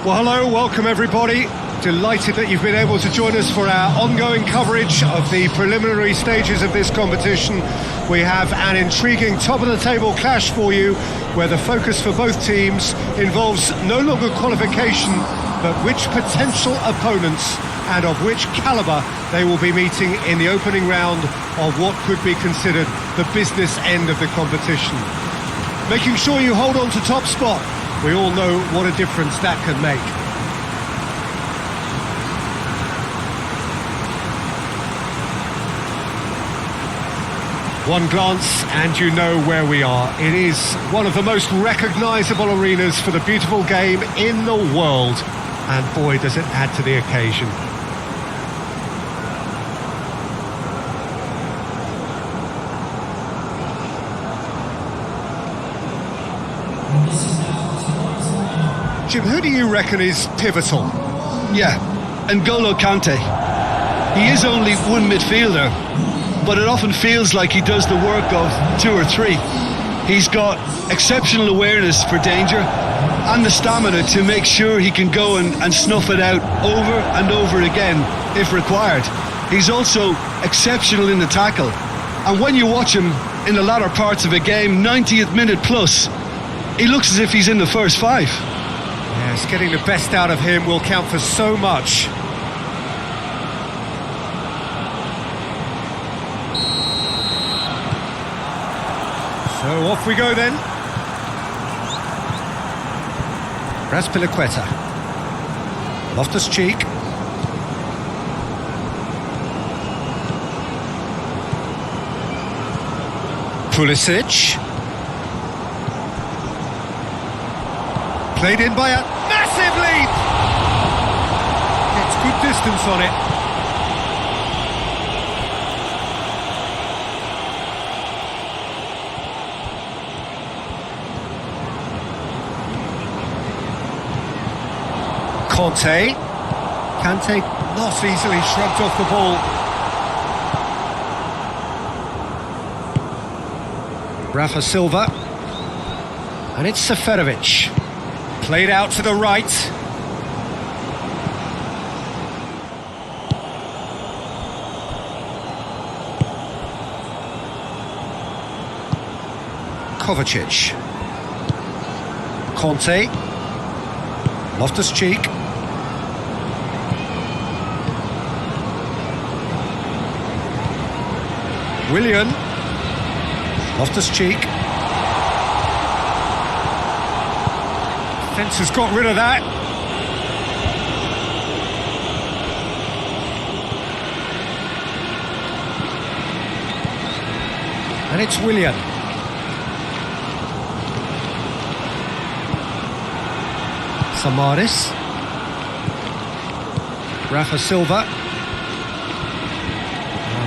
Well, hello, welcome everybody. Delighted that you've been able to join us for our ongoing coverage of the preliminary stages of this competition. We have an intriguing top-of-the-table clash for you, where the focus for both teams involves no longer qualification, but which potential opponents and of which calibre they will be meeting in the opening round of what could be considered the business end of the competition. Making sure you hold on to top spot. We all know what a difference that can make. One glance and you know where we are. It is one of the most recognisable arenas for the beautiful game in the world. And boy, does it add to the occasion. Jim, who do you reckon is pivotal? Yeah, N'Golo Kante. He is only one midfielder, but it often feels like he does the work of two or three. He's got exceptional awareness for danger and the stamina to make sure he can go and snuff it out over and over again if required. He's also exceptional in the tackle, and when you watch him in the latter parts of a game, 90th minute plus, he looks as if he's in the first five. Yes, getting the best out of him will count for so much. So off we go then. Raspilicueta. Loftus-Cheek. Pulisic. Played in by a massive lead! Gets good distance on it. Kante not easily shrugged off the ball. Rafa Silva. And it's Seferovic. Played out to the right. Kovacic. Conte. Loftus-Cheek. Willian. Loftus-Cheek. Fence has got rid of that. And it's Willian. Samaris. Rafa Silva.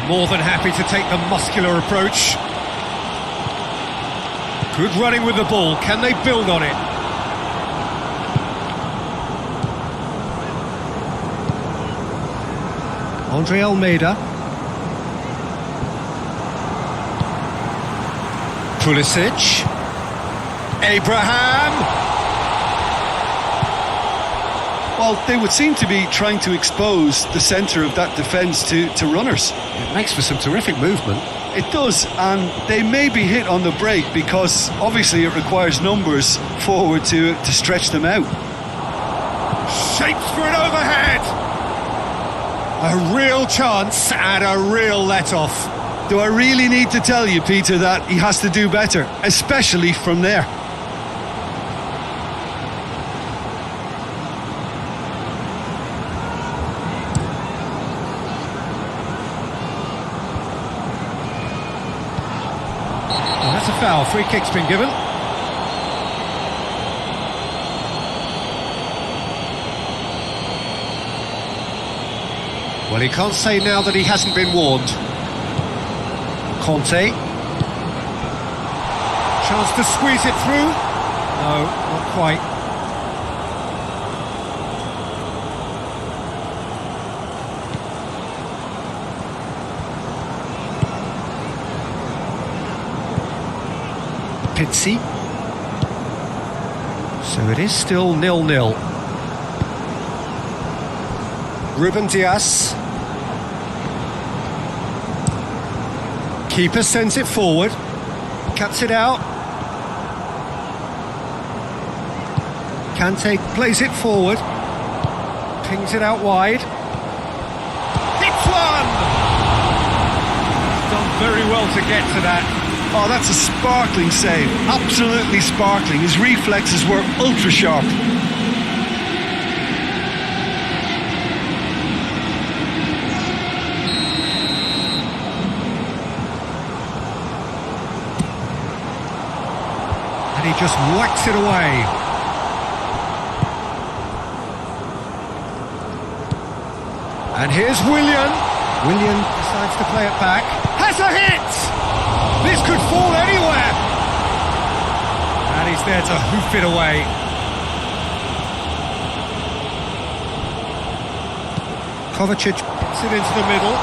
More than happy to take the muscular approach. Good running with the ball. Can they build on it? Andre Almeida. Pulisic. Abraham. Well, they would seem to be trying to expose the centre of that defence to runners. It makes for some terrific movement. It does, and they may be hit on the break because obviously it requires numbers forward to stretch them out. Shapes for an overhead. A real chance and a real let-off. Do I really need to tell you, Peter, that he has to do better, especially from there? Well, that's a foul. Free kick's been given. Well, he can't say now that he hasn't been warned. Conte. Chance to squeeze it through. No, not quite. Pizzi. So it is still 0-0. Ruben Dias. Keeper sends it forward. Cuts it out. Kante plays it forward. Pings it out wide. Hits one! Done very well to get to that. Oh, that's a sparkling save. Absolutely sparkling. His reflexes were ultra sharp. And he just whacks it away. And here's Willian. Willian decides to play it back. Has a hit! This could fall anywhere. And he's there to hoof it away. Kovacic puts it into the middle.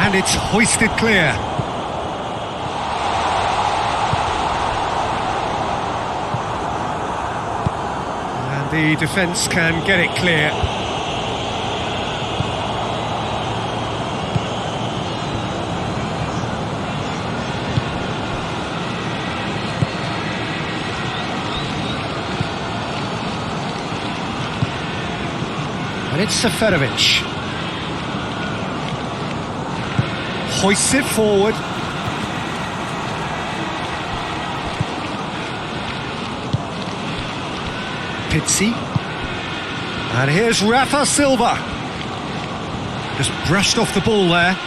And it's hoisted clear. And the defence can get it clear. And it's Seferovic. Hoists it forward. Pizzi. And here's Rafa Silva. Just brushed off the ball there.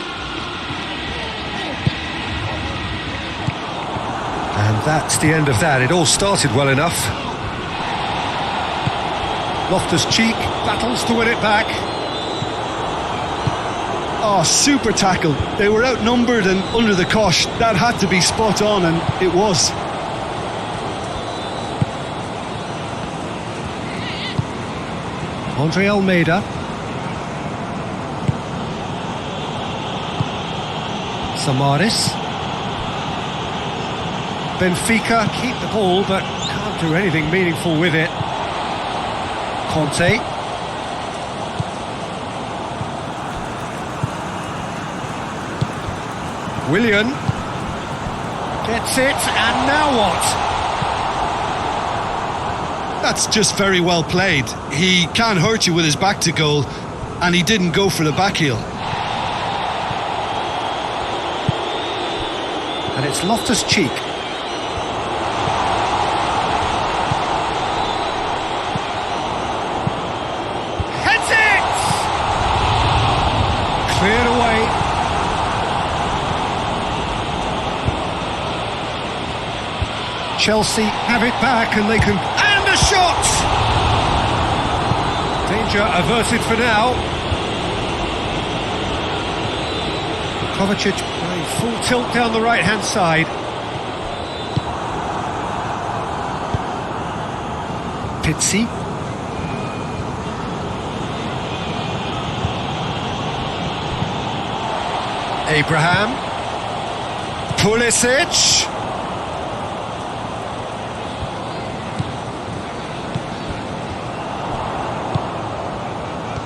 And that's the end of that. It all started well enough. Loftus-Cheek battles to win it back. Oh, super tackle. They were outnumbered and under the cosh. That had to be spot on, and it was. Andre Almeida. Samaris. Benfica keep the ball, but can't do anything meaningful with it. Conte. Willian gets it, and now what? That's just very well played. He can't hurt you with his back to goal, and he didn't go for the back heel. And it's Loftus-Cheek. Heads it! Cleared away. Chelsea have it back, and they can... And the shot! Danger averted for now. Kovacic playing full tilt down the right-hand side. Pizzi. Abraham. Pulisic.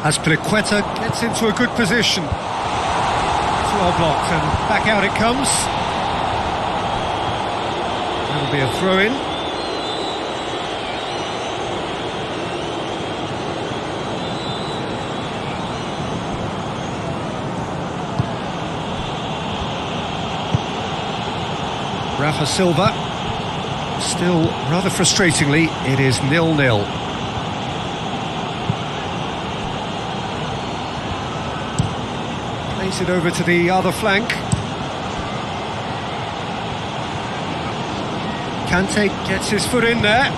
As Piliqueta gets into a good position. It's well blocked, and back out it comes. That'll be a throw-in. Rafa Silva. Still, rather frustratingly, it is 0-0. Plays it over to the other flank. Kante gets his foot in there.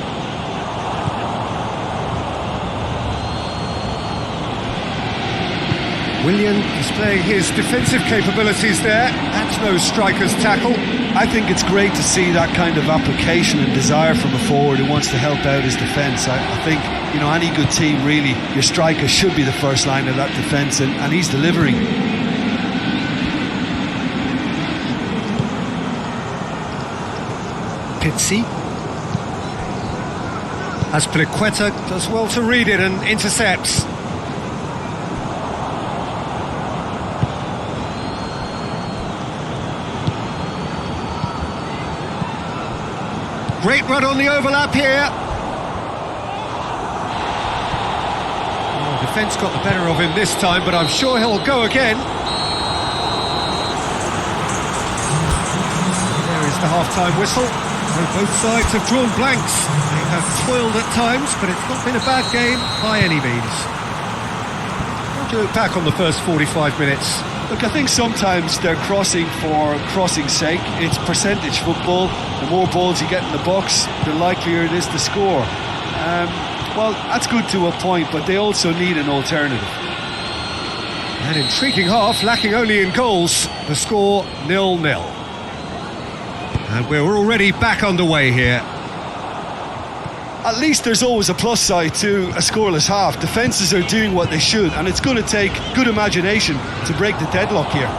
Willian displaying his defensive capabilities there. That's no striker's tackle. I think it's great to see that kind of application and desire from a forward who wants to help out his defence. I think, you know, any good team, really, your striker should be the first line of that defence, and he's delivering. Pizzi. As Piliqueta does well to read it and intercepts. Great run on the overlap here. Oh, defence got the better of him this time, but I'm sure he'll go again. There is the half-time whistle. So both sides have drawn blanks. They have toiled at times, but it's not been a bad game by any means. How do you look back on the first 45 minutes? Look, I think sometimes they're crossing for crossing's sake. It's percentage football. The more balls you get in the box, the likelier it is to score. Well, that's good to a point, but they also need an alternative. An intriguing half, lacking only in goals. The score 0-0. And we're already back underway here. At least there's always a plus side to a scoreless half. Defences are doing what they should, and it's going to take good imagination to break the deadlock here.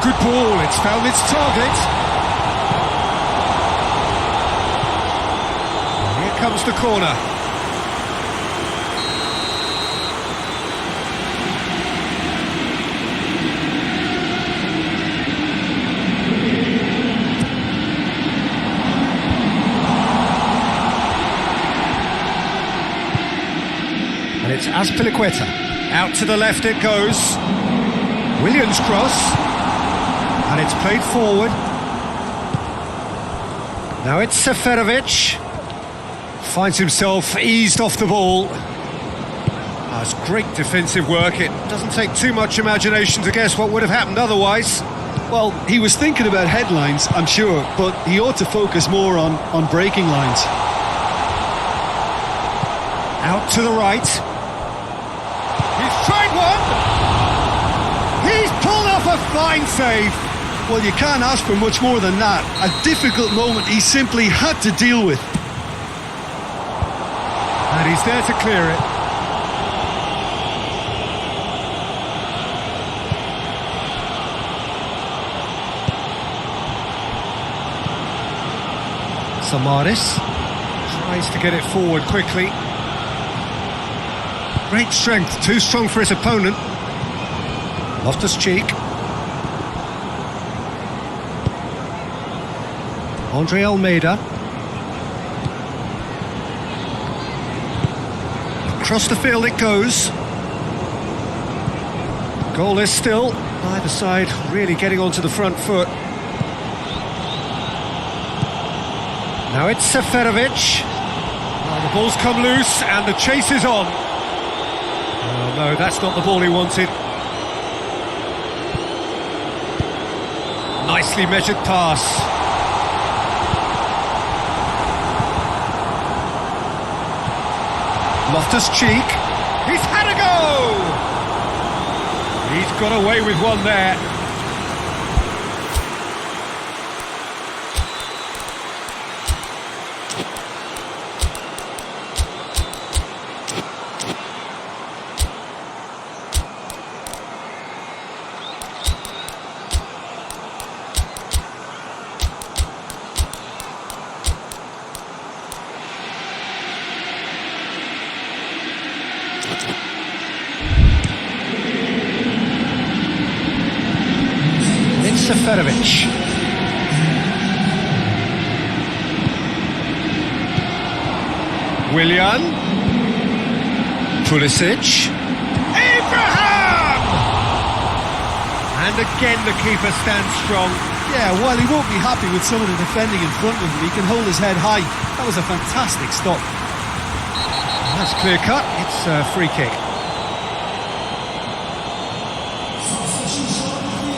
Good ball, it's found its target. Here comes the corner. And it's Azpilicueta. Out to the left it goes. Williams cross. And it's played forward. Now it's Seferovic. Finds himself eased off the ball. That's great defensive work. It doesn't take too much imagination to guess what would have happened otherwise. Well, he was thinking about headlines, I'm sure, but he ought to focus more on breaking lines. Out to the right. He's tried one! He's pulled off a fine save! Well, you can't ask for much more than that. A difficult moment he simply had to deal with. And he's there to clear it. Samaris tries to get it forward quickly. Great strength, too strong for his opponent. Loftus-Cheek. Andre Almeida. Across the field it goes. Goalless still. Neither side really getting onto the front foot. Now it's Seferovic. The ball's come loose and the chase is on. Oh no, that's not the ball he wanted. Nicely measured pass. Loftus-Cheek. He's had a go! He's got away with one there. It's Seferovic. Willian. Pulisic. Abraham! And again the keeper stands strong. Yeah, while he won't be happy with some of the defending in front of him, he can hold his head high. That was a fantastic stop. That's clear cut. It's a free kick.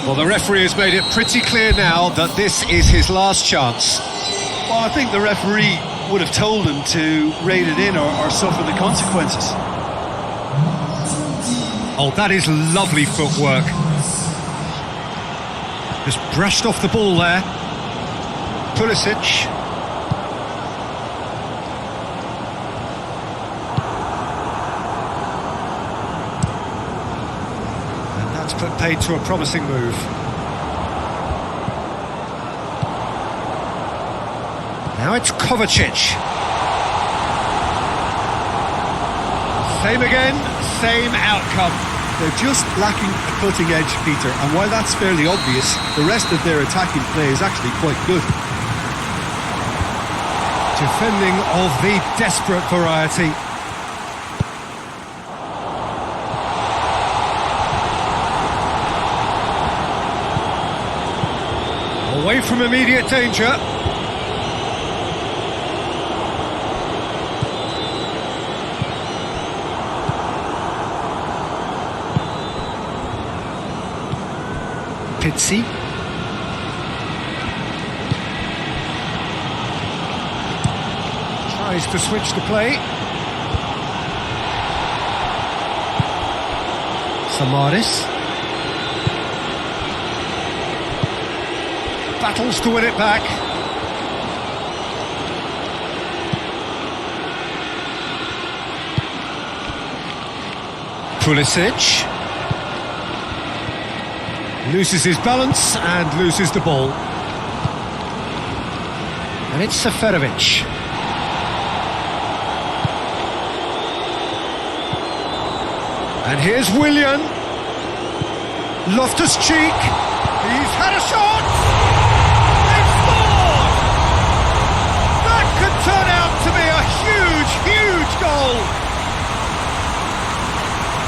Well, the referee has made it pretty clear now that this is his last chance. Well, I think the referee would have told him to rein it in or suffer the consequences. Oh, that is lovely footwork. Just brushed off the ball there. Pulisic. And that's put paid to a promising move. Now it's Kovacic. Same again, same outcome. They're just lacking a cutting edge, Peter, and while that's fairly obvious, the rest of their attacking play is actually quite good. Defending of the desperate variety. Away from immediate danger. Pizzi. Tries to switch the play. Samaris. Battles to win it back. Pulisic. Loses his balance and loses the ball. And it's Seferovic. And here's Willian. Loftus-Cheek. He's had a shot. They've scored. That could turn out to be a huge, huge goal.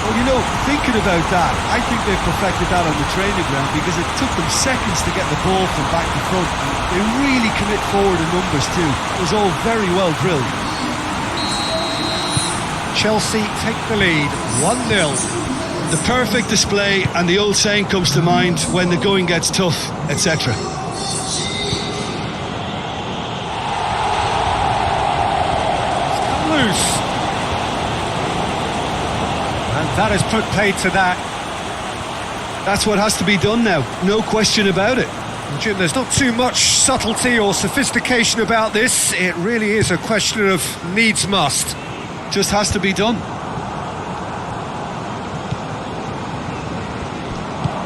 Well, you know, thinking about that, I think they've perfected that on the training ground because it took them seconds to get the ball from back to front. They really commit forward in numbers too. It was all very well drilled. Chelsea take the lead, 1-0. The perfect display, and the old saying comes to mind, when the going gets tough, etc. Loose. And that has put paid to that. That's what has to be done now, no question about it. Jim, there's not too much subtlety or sophistication about this. It really is a question of needs must. Just has to be done.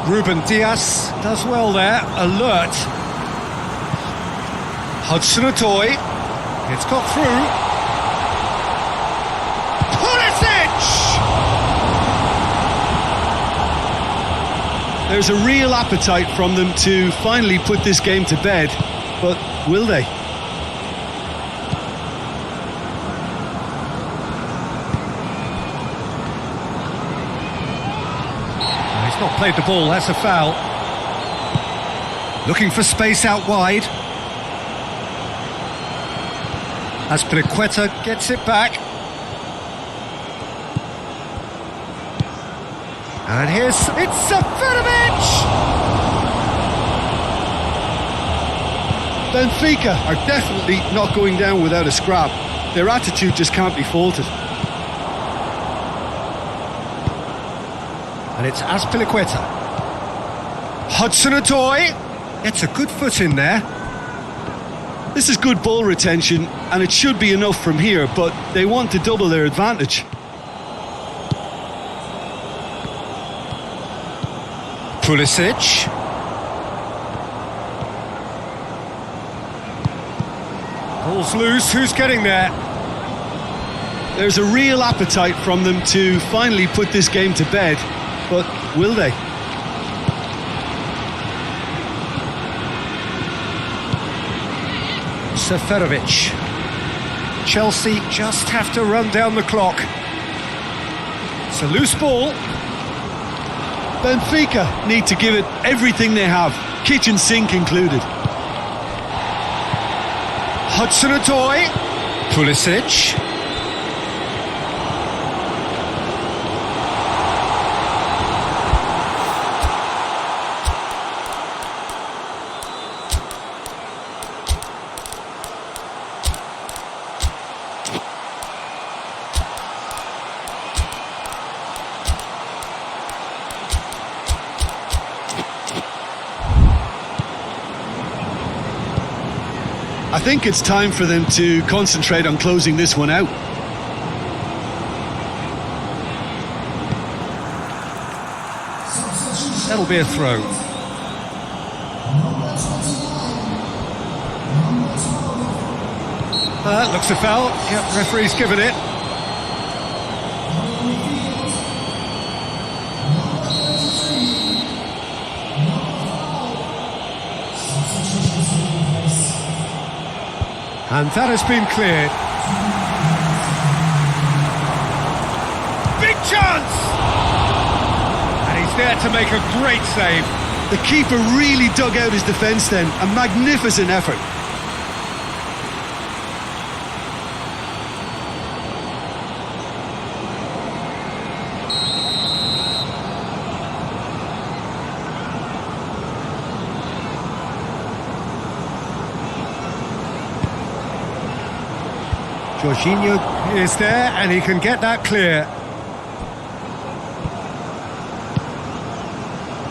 Ruben Diaz does well there, alert. Hudson-Odoi, it's got through. Pulisic! There's a real appetite from them to finally put this game to bed, but will they? He's not played the ball, that's a foul. Looking for space out wide. Azpilicueta gets it back. And it's Seferovic! Benfica are definitely not going down without a scrap. Their attitude just can't be faulted. And it's Azpilicueta. Hudson-Odoi gets a good foot in there. This is good ball retention, and it should be enough from here, but they want to double their advantage. Pulisic. Ball's loose, who's getting there? There's a real appetite from them to finally put this game to bed, but will they? Seferovic. Chelsea just have to run down the clock. It's a loose ball. Benfica need to give it everything they have, kitchen sink included. Hudson-Odoi. Pulisic. I think it's time for them to concentrate on closing this one out. That'll be a throw. Looks a foul. Yep, referee's given it. And that has been cleared. Big chance! And he's there to make a great save. The keeper really dug out his defence then. A magnificent effort. Jorginho is there and he can get that clear.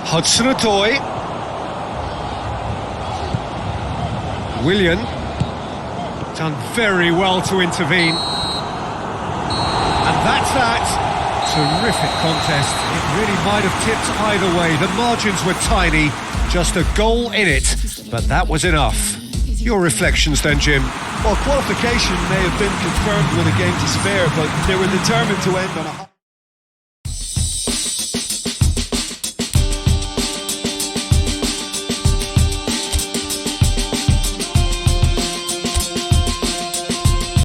Hudson-Odoi. Willian. Done very well to intervene. And that's that. Terrific contest. It really might have tipped either way. The margins were tiny. Just a goal in it. But that was enough. Your reflections then, Jim? Well, qualification may have been confirmed with a game to spare, but they were determined to end on a...